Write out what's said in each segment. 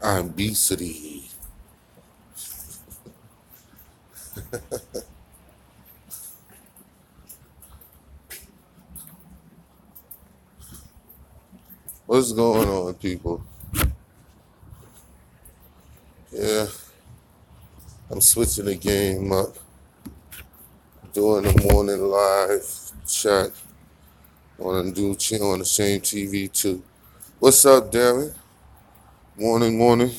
Obesity. What's going on, people? Yeah, I'm switching the game up, doing the morning live chat on a new channel on the same TV too. What's up, Darren? Morning, morning.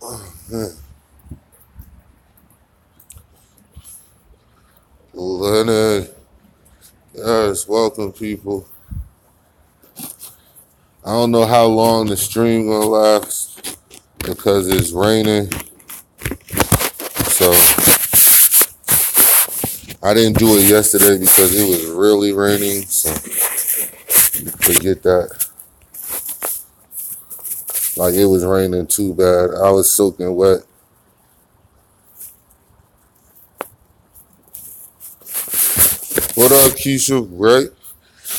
Oh, man. Leonard, yes, welcome, people. I don't know how long the stream gonna last because it's raining, so I didn't do it yesterday because it was really raining. So forget that. Like it was raining too bad. I was soaking wet. What up, Keisha? Right?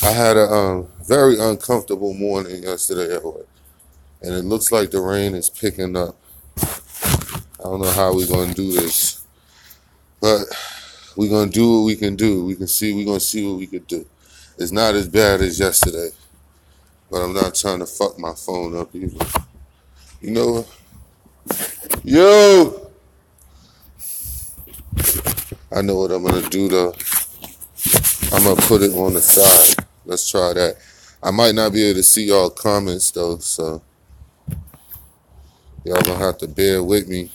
I had a very uncomfortable morning yesterday at work, and it looks like the rain is picking up. I don't know how we're gonna do this, but we're gonna do what we can do. We're gonna see what we could do. It's not as bad as yesterday, but I'm not trying to fuck my phone up either. You know what? Yo! I know what I'm gonna do though. I'm gonna put it on the side. Let's try that. I might not be able to see y'all comments though, so y'all gonna have to bear with me.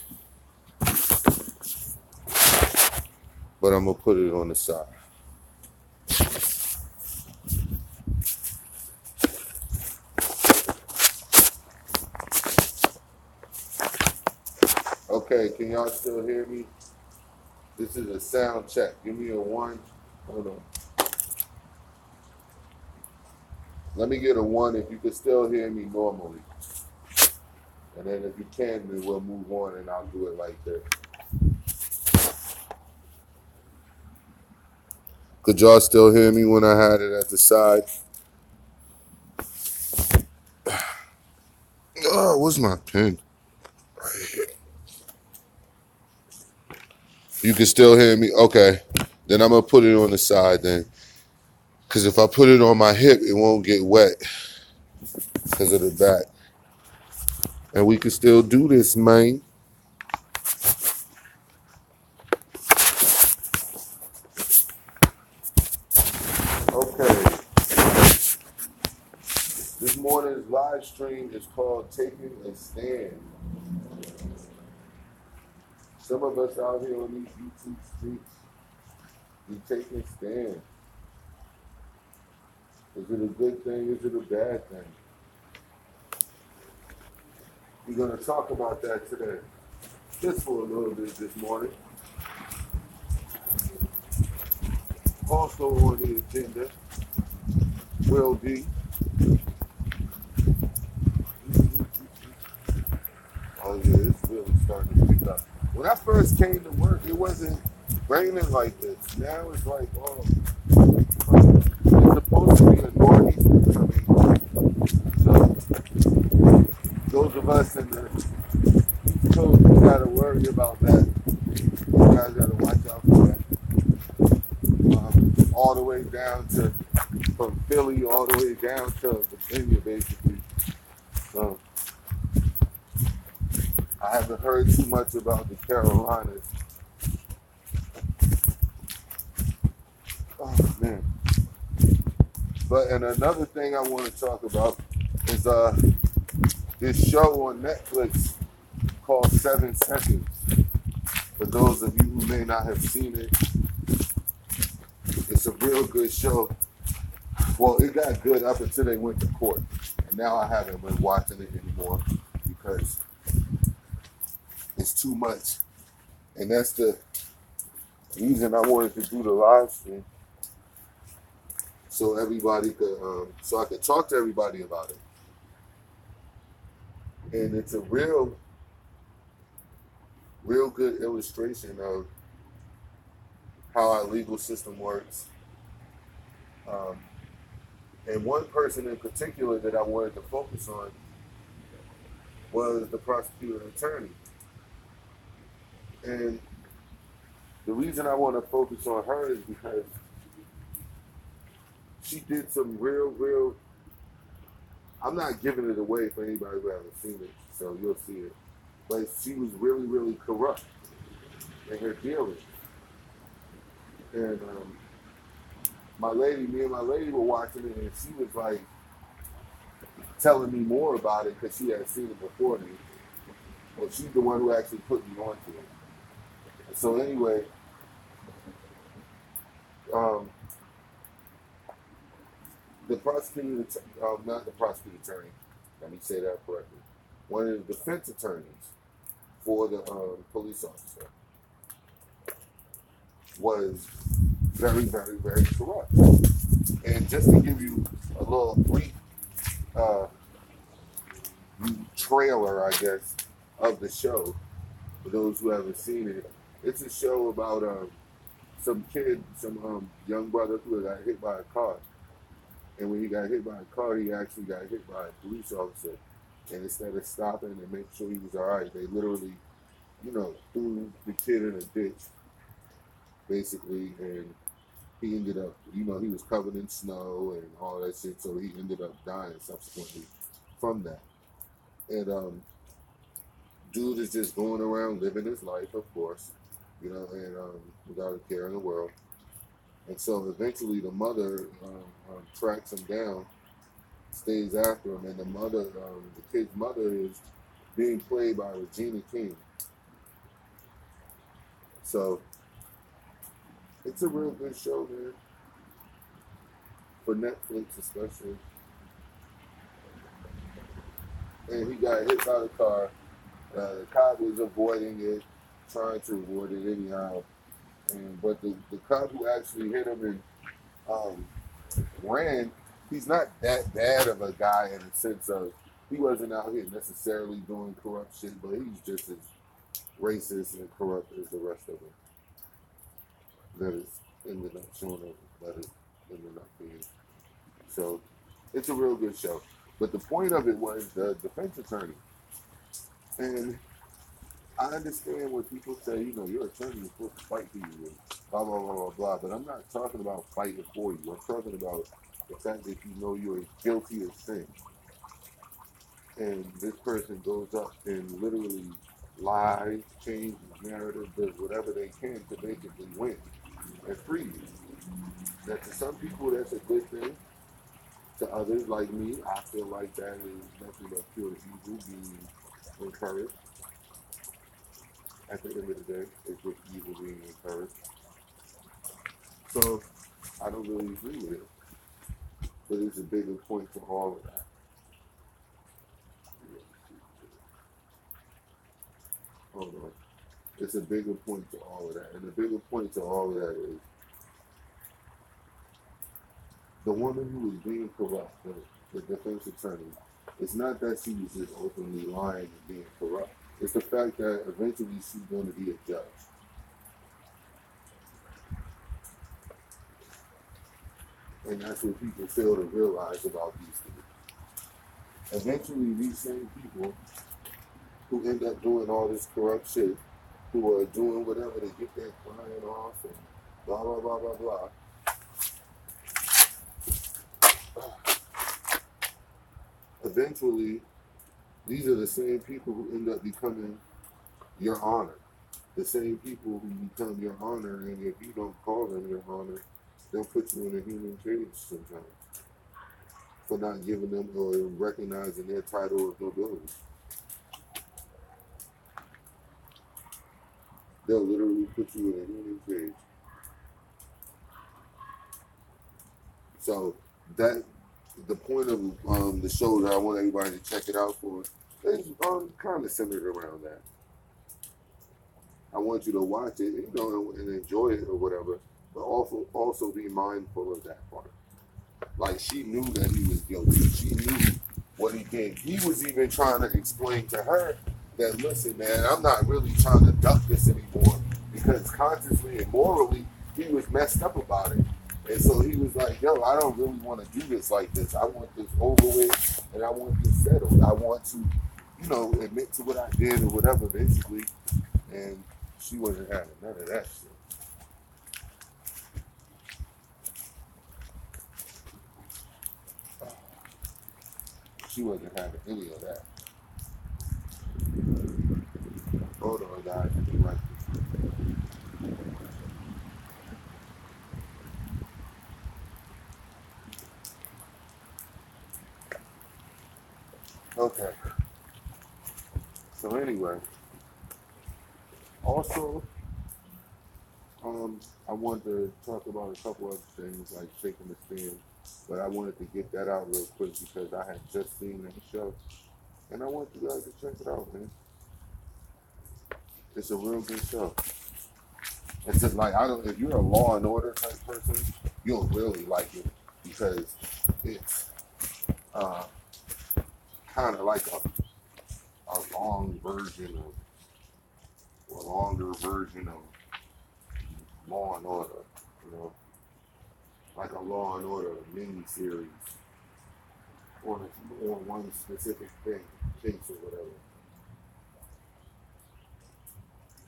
But I'm gonna put it on the side. Okay, can y'all still hear me? This is a sound check. Give me a one. Hold on. Let me get a one if you can still hear me normally. And then if you can, then we'll move on and I'll do it like this. Could y'all still hear me when I had it at the side? Oh, where's my pen? You can still hear me? Okay. Then I'm going to put it on the side then. Because if I put it on my hip, it won't get wet because of the back. And we can still do this, man. Okay. This morning's live stream is called Taking a Stand. Some of us out here on these YouTube streets, we taking stand. Is it a good thing? Is it a bad thing? We're going to talk about that today, just for a little bit this morning. Also on the agenda will be, oh yeah, it's really starting to pick up. When I first came to work, it wasn't raining like this. Now it's like, oh, it's supposed to be a normie. So those of us in the East Coast, we gotta worry about that. You guys gotta watch out for that. All the way down to, from Philly all the way down to Virginia, basically. So I haven't heard too much about the Carolinas. Oh man. But and another thing I want to talk about is this show on Netflix called 7 Seconds. For those of you who may not have seen it, it's a real good show. Well, it got good up until they went to court. And now I haven't been watching it anymore because it's too much. And that's the reason I wanted to do the live stream. So everybody could, so I could talk to everybody about it. And it's a real good illustration of how our legal system works. And one person in particular that I wanted to focus on was the prosecuting attorney. And the reason I want to focus on her is because she did some real. I'm not giving it away for anybody who hasn't seen it, so you'll see it. But she was really corrupt in her dealings. And me and my lady were watching it, and she was like telling me more about it because she had seen it before me. But she's the one who actually put me onto it. And so anyway, um, the prosecuting, not the prosecuting attorney, let me say that correctly. One of the defense attorneys for the police officer was very corrupt. And just to give you a little brief uh, trailer, I guess, of the show, for those who haven't seen it, it's a show about some kid, some young brother who got hit by a car. And when he got hit by a car, he actually got hit by a police officer. And instead of stopping and making sure he was all right, they literally, threw the kid in a ditch, basically. And he ended up, he was covered in snow and all that shit. So he ended up dying subsequently from that. And dude is just going around living his life, of course, and without a care in the world. And so eventually the mother tracks him down, stays after him, and the kid's mother is being played by Regina King. So it's a real good show, man. For Netflix especially. And he got hit by the car. The cop was avoiding it, trying to avoid it anyhow. But the cop who actually hit him and ran, he's not that bad of a guy in the sense of he wasn't out here necessarily doing corrupt shit, but he's just as racist and corrupt as the rest of them. That is ended up showing up, that is ended up being. So it's a real good show. But the point of it was the defense attorney. And I understand when people say, your attorney is supposed to fight for you, blah, blah, blah, blah, blah. But I'm not talking about fighting for you. I'm talking about the fact that you're guilty of sin. And this person goes up and literally lies, changes narrative, does whatever they can to basically win and free you. Now, to some people, that's a good thing. To others, like me, I feel like that is nothing but pure evil being encouraged. At the end of the day, it's just evil being encouraged. So, I don't really agree with it. But it's a bigger point to all of that. Hold on. It's a bigger point to all of that. And the bigger point to all of that is the woman who was being corrupt, the defense attorney, it's not that she was just openly lying and being corrupt. It's the fact that eventually she's going to be a judge. And that's what people fail to realize about these things. Eventually, these same people who end up doing all this corrupt shit, who are doing whatever to get their client off and blah, blah, blah, blah, blah. Eventually, these are the same people who end up becoming your honor. The same people who become your honor, and if you don't call them your honor, they'll put you in a human cage sometimes for not giving them or recognizing their title of nobility. They'll literally put you in a human cage. So that the point of the show that I want everybody to check it out for is kind of centered around that. I want you to watch it, and enjoy it or whatever, but also be mindful of that part. Like, she knew that he was guilty. She knew what he did. He was even trying to explain to her that, listen, man, I'm not really trying to duck this anymore, because consciously and morally, he was messed up about it. And so he was like, yo, I don't really want to do this like this. I want this over with, and I want this settled. I want to admit to what I did or whatever, basically. And she wasn't having none of that shit. She wasn't having any of that. Hold on, guys. Let me write this. Okay. So anyway, also, I wanted to talk about a couple other things like shaking the stand, but I wanted to get that out real quick because I had just seen that show, and I want you guys to check it out, man. It's a real good show. It's just like if you're a Law and Order type person, you'll really like it because it's uh, kind of like a long version of, or a longer version of Law and Order, you know, like a Law and Order mini series or one specific case or whatever.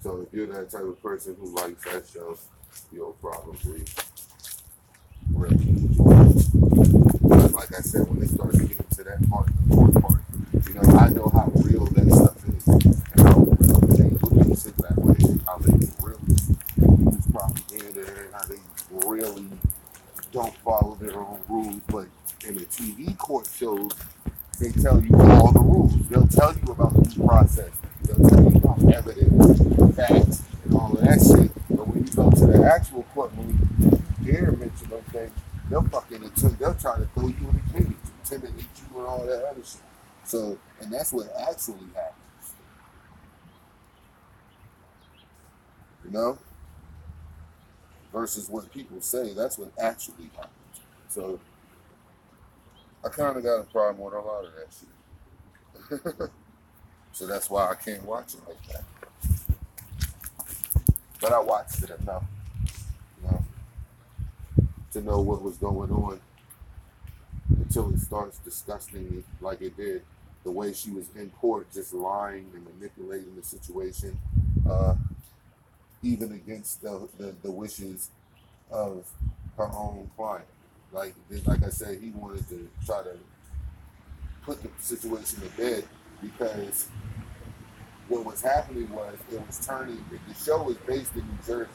So if you're that type of person who likes that show, you'll probably really enjoy it. But like I said, when they start getting to that part, the court part, I know how real that stuff is, and how real they look at shit that way, how they really use propaganda, and how they really don't follow their own rules. But in the TV court shows, they tell you all the rules. They'll tell you about due process. They'll tell you about evidence, facts, and all of that shit. But when you go to the actual courtroom, you dare mention those things, they'll try to throw you in the cage, intimidate you, and all that other shit. So, and that's what actually happens, you know, versus what people say. That's what actually happens. So, I kind of got a problem with a lot of that shit. So that's why I can't watch it like that. But I watched it enough, you know, to know what was going on until it starts disgusting me like it did. The way she was in court, just lying and manipulating the situation, uh, even against the wishes of her own client. Like I said, he wanted to try to put the situation to bed because what was happening was it was turning. The show was based in New Jersey,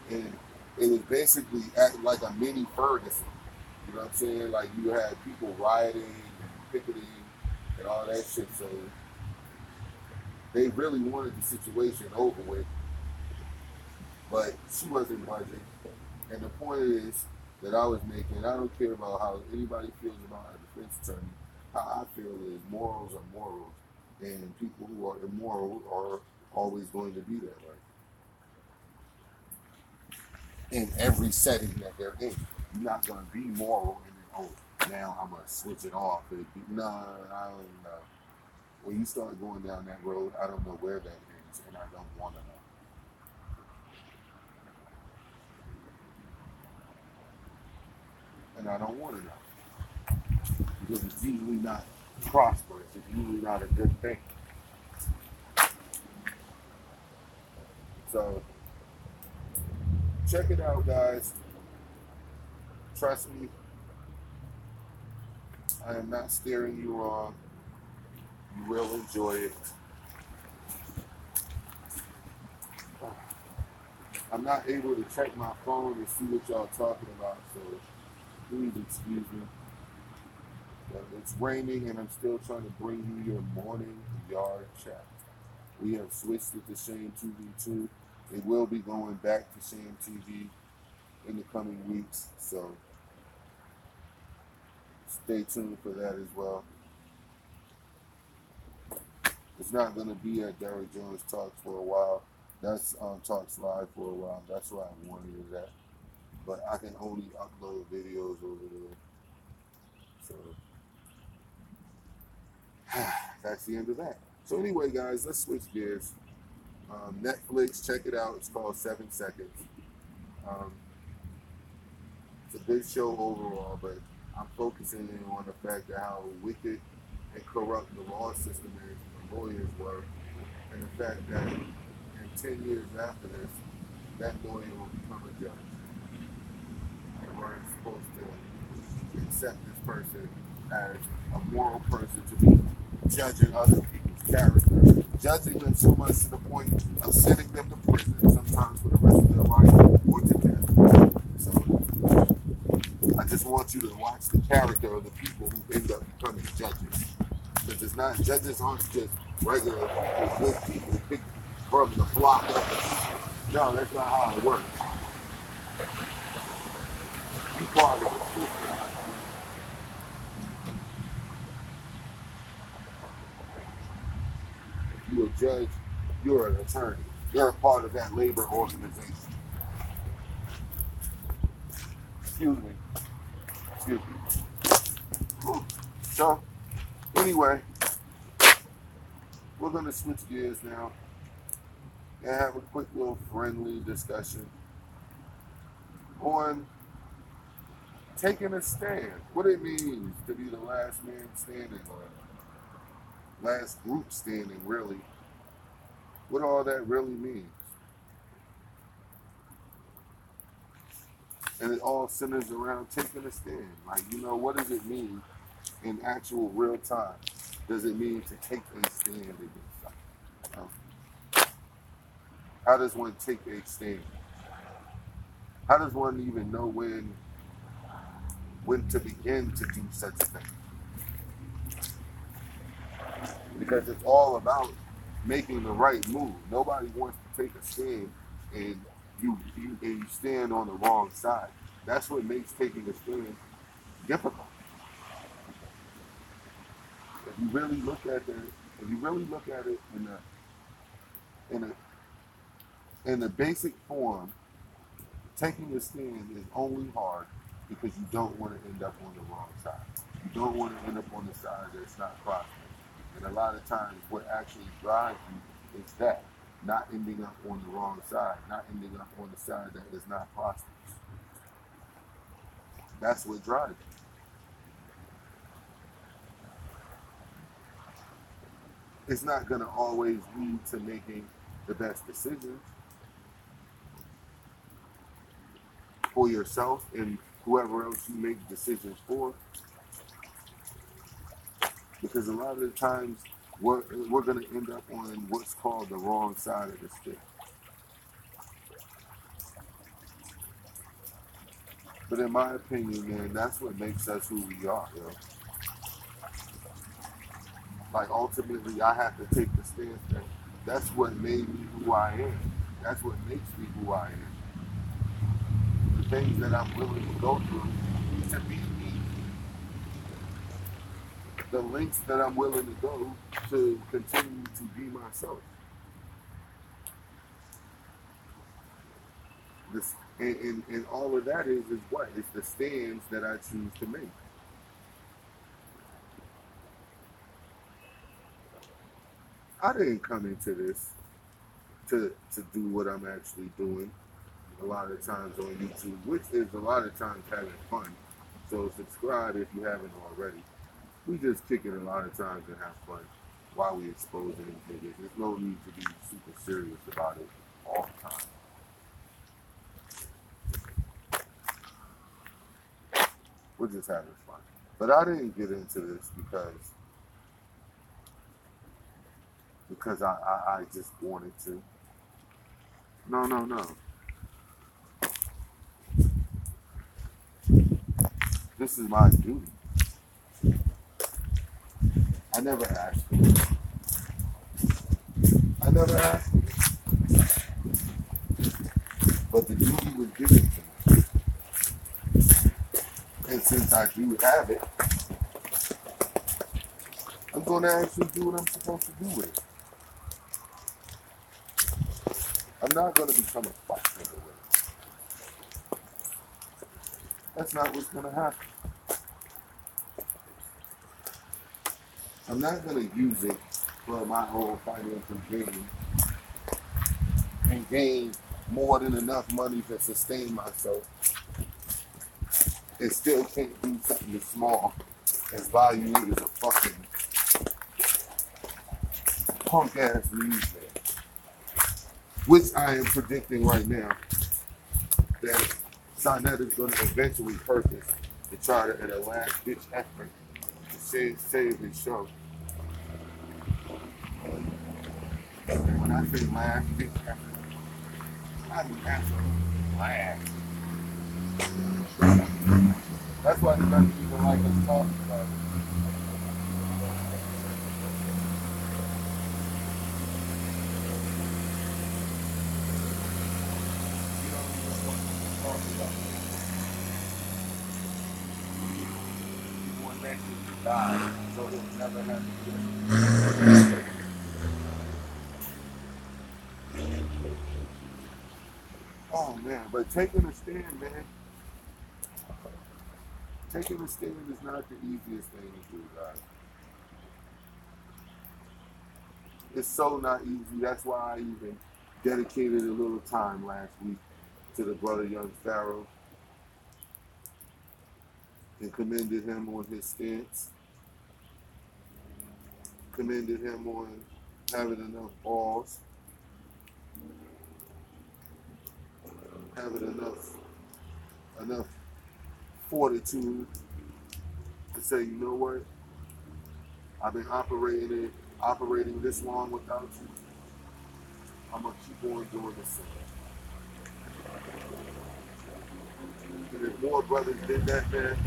and it was basically like a mini Ferguson. You know what I'm saying? Like you had people rioting and picketing and all that shit. So they really wanted the situation over with, but she wasn't budging. And the point is that I was making, I don't care about how anybody feels about a defense attorney. How I feel is morals are morals, and people who are immoral are always going to be that way in every setting that they're in. You're not going to be moral and then, oh, now I'm going to switch it off. No, I don't know. When you start going down that road, I don't know where that ends, and I don't want to know. And I don't want to know. Because it's usually not prosperous. It's usually not a good thing. So, check it out, guys. Trust me, I am not steering you wrong. You will enjoy it. I'm not able to check my phone and see what y'all talking about, so please excuse me. But it's raining and I'm still trying to bring you your morning yard chat. We have switched it to Shame TV 2. It will be going back to Shame TV in the coming weeks, so stay tuned for that as well. It's not going to be at Derek Jones Talks for a while. That's Talks Live for a while. That's where I wanted it at. But I can only upload videos over there. So that's the end of that. So anyway, guys, let's switch gears. Netflix, check it out. It's called 7 Seconds. Um, it's a good show overall, but I'm focusing in on the fact of how wicked and corrupt the law system is lawyers were, and the fact that in 10 years after this, that lawyer will become a judge. And we're supposed to accept this person as a moral person to be judging other people's character, judging them so much to the point of sending them to prison, sometimes for the rest of their life or to death. So I just want you to watch the character of the people who end up becoming judges. Because it's not, judges aren't just regular people, good people picked from the block of the people. No, that's not how it works. You part of the system. If you're a judge, you're an attorney. You're a part of that labor organization. Excuse me. Excuse me. So, anyway, we're going to switch gears now and have a quick little friendly discussion on taking a stand. What it means to be the last man standing, or last group standing, really. What all that really means. And it all centers around taking a stand. Like, what does it mean in actual real time? Does it mean to take a stand against something? How does one take a stand? How does one even know when to begin to do such a thing? Because it's all about making the right move. Nobody wants to take a stand and you stand on the wrong side. That's what makes taking a stand difficult. If you really look at it in the basic form, taking a stand is only hard because you don't want to end up on the wrong side. You don't want to end up on the side that's not prosperous. And a lot of times what actually drives you is that, not ending up on the wrong side, not ending up on the side that is not prosperous. That's what drives you. It's not going to always lead to making the best decisions for yourself and whoever else you make decisions for. Because a lot of the times we're going to end up on what's called the wrong side of the stick. But in my opinion, man, that's what makes us who we are, yo. Like, ultimately, I have to take the stance that that's what made me who I am. That's what makes me who I am. The things that I'm willing to go through to be me. The lengths that I'm willing to go to continue to be myself. This, and all of that is what? It's the stands that I choose to make. I didn't come into this to do what I'm actually doing a lot of times on YouTube, which is a lot of times having fun. So subscribe if you haven't already. We just kick it a lot of times and have fun while we expose these niggas. There's no need to be super serious about it all the time. We're just having fun. But I didn't get into this because I just wanted to. No. This is my duty. I never asked for it. But the duty was given to me. And since I do have it, I'm going to actually do what I'm supposed to do with it. I'm not going to become a fuck nigga with it. That's not what's going to happen. I'm not going to use it for my own financial gain and gain more than enough money to sustain myself and still can't do something as small as buying you as a fucking punk ass leaves there. Which I am predicting right now that Sonnet is going to eventually purchase to try to, in a last ditch effort, to save his show. And when I say last ditch effort, I mean absolutely last. That's why the doesn't even like us talking about it. You don't even want to talk about it. You want that shit to die, so he'll never have to do it. Oh man, but taking a stand, man. Taking a stand is not the easiest thing to do, guys. It's so not easy. That's why I even dedicated a little time last week to the brother Young Pharaoh and commended him on his stance, commended him on having enough balls, having enough fortitude to say, you know what, I've been operating this long without you. I'm gonna keep on doing the same. And if more brothers did that, man,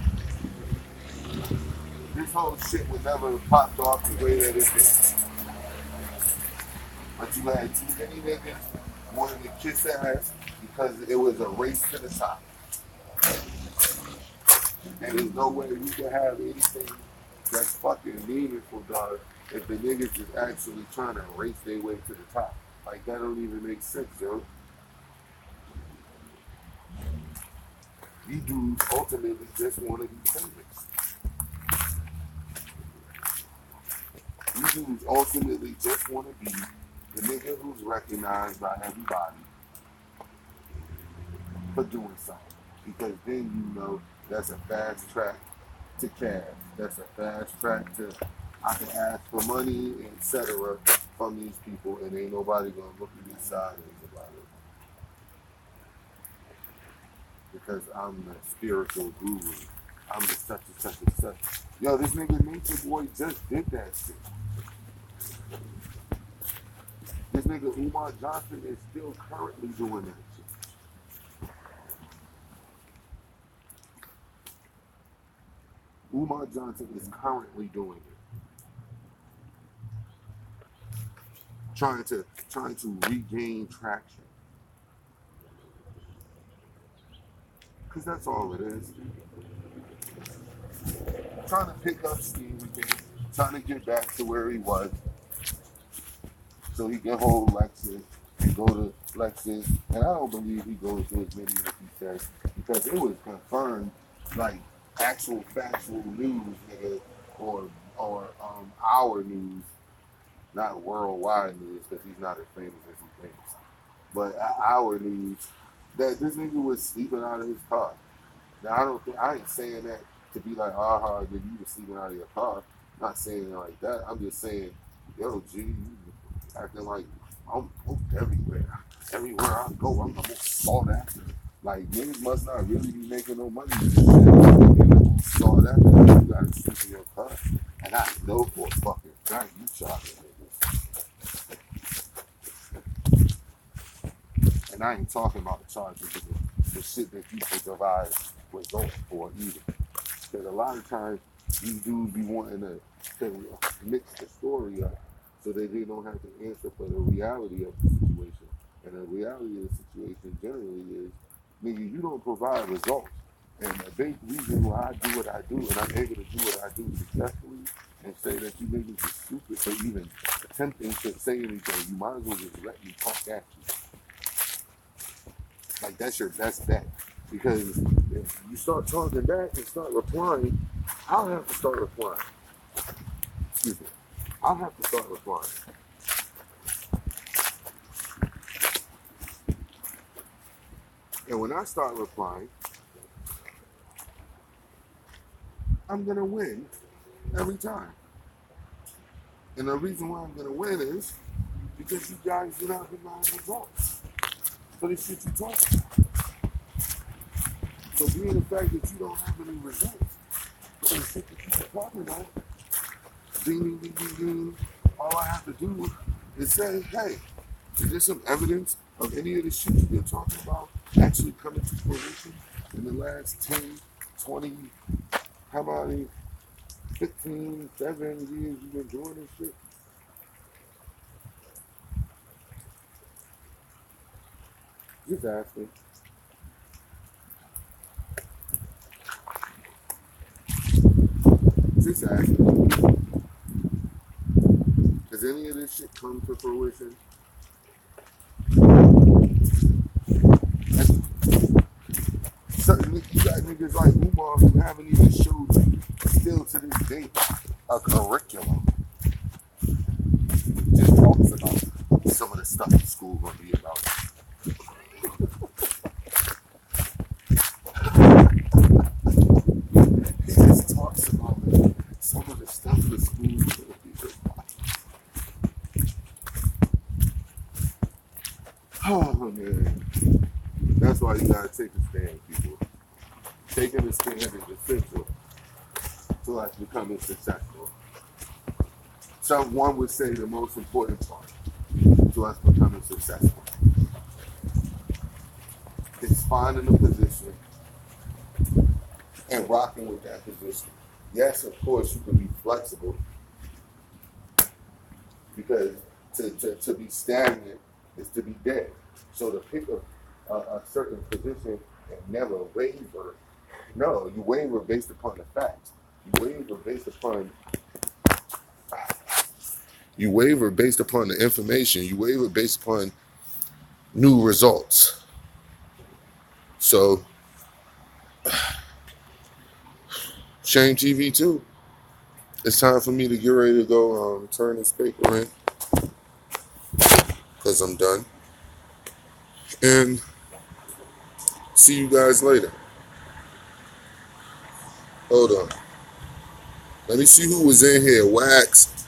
this whole shit would never have popped off the way that it did. But you had too many niggas wanting to kiss ass because it was a race to the top. And there's no way we can have anything that's fucking meaningful, dog, if the niggas is actually trying to race their way to the top. Like, that don't even make sense, yo. You dudes ultimately just want to be famous. You dudes ultimately just want to be the nigga who's recognized by everybody for doing something. Because then you know that's a fast track to cash. That's a fast track to I can ask for money, etc. from these people, and ain't nobody gonna look at me sideways about it. Because I'm the spiritual guru. I'm the such and such and such. Yo, this nigga Nature Boy just did that shit. This nigga Umar Johnson is still currently doing that shit. Umar Johnson is currently doing it. Trying to regain traction. Because that's all it is. Trying to pick up steam again. Trying to get back to where he was. So he can hold lectures and go to lectures. And I don't believe he goes to as many as he says. Because it was confirmed, like, actual factual news, nigga, or our news, not worldwide news, because he's not as famous as he thinks. But our news, that this nigga was sleeping out of his car. Now I ain't saying that to be like, aha, then you was sleeping out of your car. Not saying it like that. I'm just saying, yo, G, you acting like I'm everywhere. Everywhere I go, I'm the most sought after. Like, niggas must not really be making no money. Niggas sought after. You gotta sleep in your car. And I know for a fucking fact you charging niggas. And I ain't talking about charging niggas. The shit that you can provide results for either. Because a lot of times these dudes be wanting to mix the story up so that they don't have to answer for the reality of the situation. And the reality of the situation generally is, nigga, you don't provide results. And a big reason why I do what I do and I'm able to do what I do successfully and say that you niggas are stupid for even attempting to say anything, you might as well just let me talk at you. Like, that's your best bet. Because if you start talking back and start replying, I'll have to start replying. Excuse me. I'll have to start replying. And when I start replying, I'm going to win every time. And the reason why I'm going to win is because you guys do not have my results for the shit you talking about. So being the fact that you don't have any results for the shit that you talking about, ding, ding, ding, ding, ding, all I have to do is say, hey, is there some evidence of any of the shit you've been talking about actually coming to fruition in the last 10, 20, how many, 15, 7 years you've been doing this shit? Just asking. Just asking. Has any of this shit come to fruition? You got niggas like Umar who haven't even showed still to this day a curriculum. Just talks about some of the stuff in school gonna be about. He just talks about some of the stuff in the school gonna be about. Oh man. That's why you gotta take a stand, people. Taking a stand is essential to us becoming successful. Someone would say the most important part to us becoming successful is finding a position and rocking with that position. Yes, of course, you can be flexible because to be stagnant is to be dead. So to pick a certain position and never waver, no, you waver based upon the facts. You waver based upon the information. You waver based upon new results. So, Shame TV too. It's time for me to get ready to go turn this paper in because I'm done. And see you guys later. Hold on. Let me see who was in here. Wax,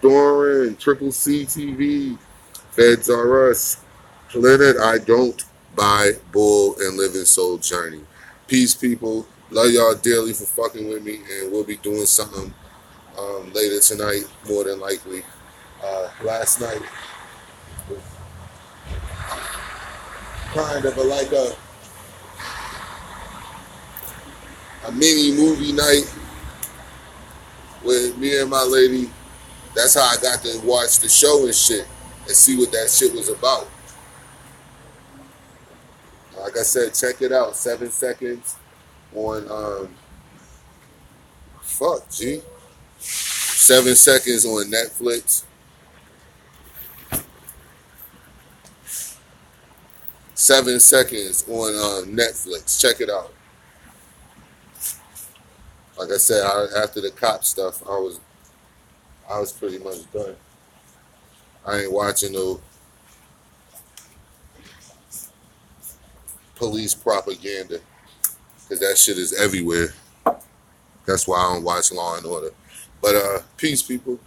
Doran, Triple C TV, Feds R Us, Planet I Don't Buy, Bull, and Living Soul Journey. Peace, people. Love y'all dearly for fucking with me, and we'll be doing something later tonight, more than likely. Last night was kind of a mini movie night with me and my lady. That's how I got to watch the show and shit and see what that shit was about. Like I said, check it out. 7 seconds on fuck G. 7 seconds on Netflix. 7 seconds on Netflix. Check it out. Like I said, after the cop stuff, I was pretty much done. I ain't watching no police propaganda because that shit is everywhere. That's why I don't watch Law and Order. But peace, people.